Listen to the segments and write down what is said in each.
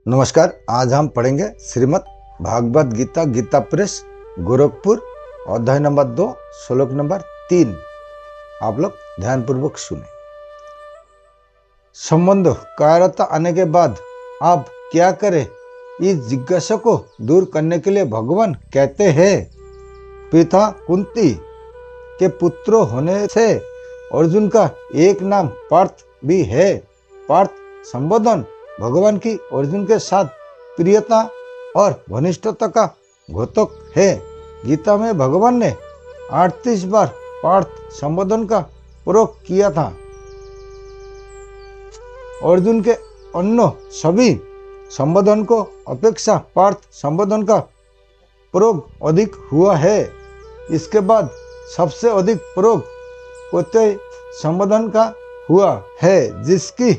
नमस्कार। आज हम पढ़ेंगे श्रीमद् भागवत गीता गीता प्रेस गोरखपुर अध्याय नंबर 2 श्लोक नंबर 3। आप लोग ध्यानपूर्वक सुने। संबंध कायरता आने के बाद आप क्या करें, इस जिज्ञासा को दूर करने के लिए भगवान कहते हैं, पिता कुंती के पुत्र होने से अर्जुन का एक नाम पार्थ भी है। पार्थ संबोधन भगवान की अर्जुन के साथ प्रियता और घनिष्ठता का द्योतक है। गीता में भगवान ने 38 बार पार्थ संबोधन का प्रयोग किया था। अर्जुन के अन्य सभी संबोधन को अपेक्षा पार्थ संबोधन का प्रयोग अधिक हुआ है। इसके बाद सबसे अधिक प्रयोग कोतेय संबोधन का हुआ है, जिसकी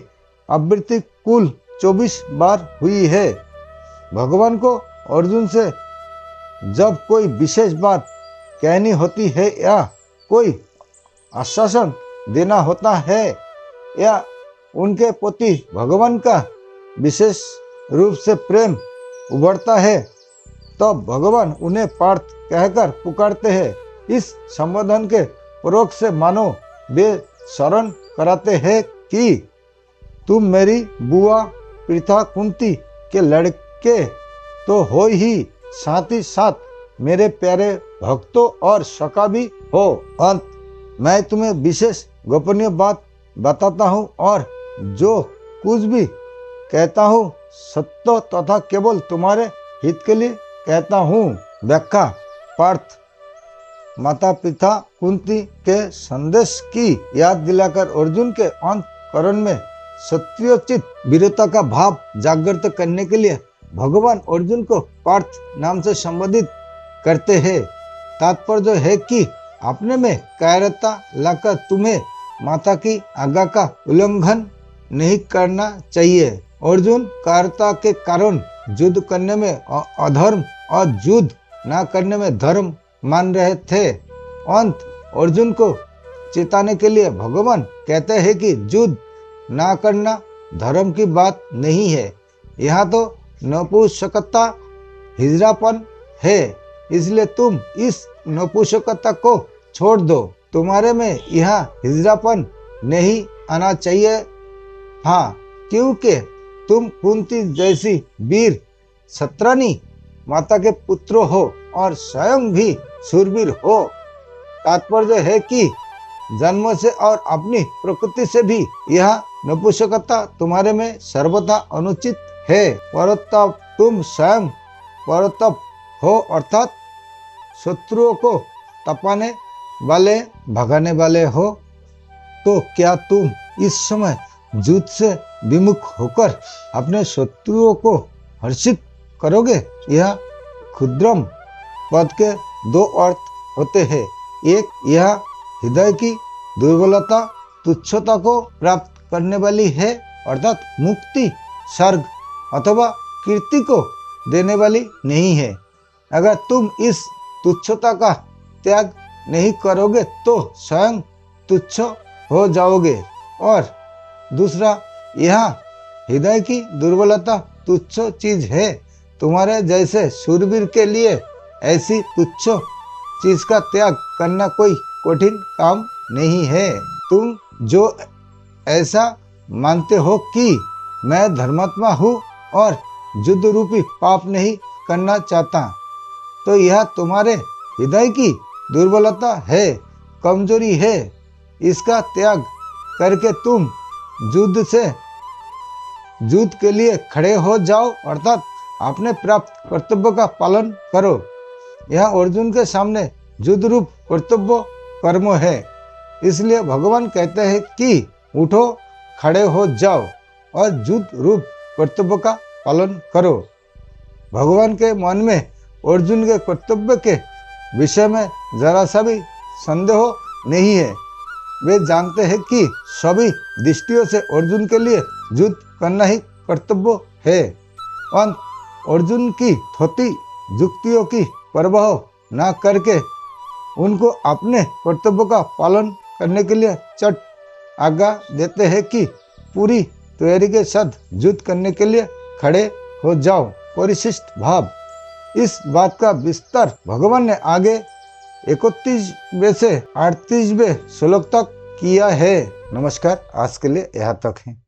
आवृत्ति कुल 24 बार हुई है। भगवान को अर्जुन से जब कोई विशेष बात कहनी होती है या कोई आश्वासन देना होता है या उनके प्रति भगवान का विशेष रूप से प्रेम उभरता है, तो भगवान उन्हें पार्थ कहकर पुकारते हैं। इस संबोधन के प्रयोग से मानो वे स्मरण कराते हैं कि तुम मेरी बुआ पिता कुंती के लड़के तो हो ही, साथ ही साथ मेरे प्यारे भक्तों और सखा भी हो। अंत मैं तुम्हें विशेष गोपनीय बात बताता हूँ और जो कुछ भी कहता हूँ सत्य तथा केवल तुम्हारे हित के लिए कहता हूँ। व्याख्या। पार्थ माता पिता कुंती के संदेश की याद दिलाकर अर्जुन के अंतःकरण में सत्योचित वीरता का भाव जागृत करने के लिए भगवान अर्जुन को पार्थ नाम से संबोधित करते हैं। तात्पर्य है कि अपने में कायरता लाकर तुम्हें माता की आज्ञा का उल्लंघन नहीं करना चाहिए। अर्जुन कायरता के कारण युद्ध करने में अधर्म और युद्ध न करने में धर्म मान रहे थे। अंत अर्जुन को चेताने के लिए भगवान कहते हैं कि युद्ध ना करना धर्म की बात नहीं है, यह तो नपुंसकता हिजड़ापन है। इसलिए तुम इस नपुंसकता को छोड़ दो। तुम्हारे में यह हिजड़ापन नहीं आना चाहिए। हाँ, क्योंकि तुम कुंती जैसी वीर क्षत्रानी माता के पुत्र हो और स्वयं भी शूरवीर हो। तात्पर्य है कि जन्म से और अपनी प्रकृति से भी यह नपुंसकता तुम्हारे में सर्वथा अनुचित है। परतप तुम स्वयं परतप हो, अर्थात शत्रुओं को तपाने वाले भगाने वाले हो। तो क्या तुम इस समय युद्ध से विमुख होकर अपने शत्रुओं को हर्षित करोगे? यह क्षुद्रम पद के दो अर्थ होते हैं। एक, यह हृदय की दुर्बलता तुच्छता को प्राप्त करने वाली है, अर्थात मुक्ति स्वर्ग अथवा कीर्ति को देने वाली नहीं है। अगर तुम इस तुच्छता का त्याग नहीं करोगे तो स्वयं तुच्छ हो जाओगे। और दूसरा, यह हृदय की दुर्बलता तुच्छ चीज है। तुम्हारे जैसे शूरवीर के लिए ऐसी तुच्छ चीज का त्याग करना कोई कठिन काम नहीं है। तुम जो ऐसा मानते हो कि मैं धर्मात्मा हूँ और युद्ध रूपी पाप नहीं करना चाहता, तो यह तुम्हारे हृदय की दुर्बलता है, कमजोरी है। इसका त्याग करके तुम युद्ध के लिए खड़े हो जाओ, अर्थात अपने प्राप्त कर्तव्य का पालन करो। यह अर्जुन के सामने युद्ध रूप कर्तव्य कर्म है। इसलिए भगवान कहते हैं कि उठो, खड़े हो जाओ और युद्ध रूप कर्तव्य का पालन करो। भगवान के मन में अर्जुन के कर्तव्य के विषय में जरा सा भी संदेह नहीं है। वे जानते हैं कि सभी दृष्टियों से अर्जुन के लिए युद्ध करना ही कर्तव्य है। अंत अर्जुन की थोती युक्तियों की परवाह न करके उनको अपने कर्तव्य का पालन करने के लिए चट आज्ञा देते हैं कि पूरी तैयारी के साथ युद्ध करने के लिए खड़े हो जाओ परिशिष्ट भाव। इस बात का विस्तार भगवान ने आगे 31वें से 38वें श्लोक तक किया है। नमस्कार, आज के लिए यहाँ तक है।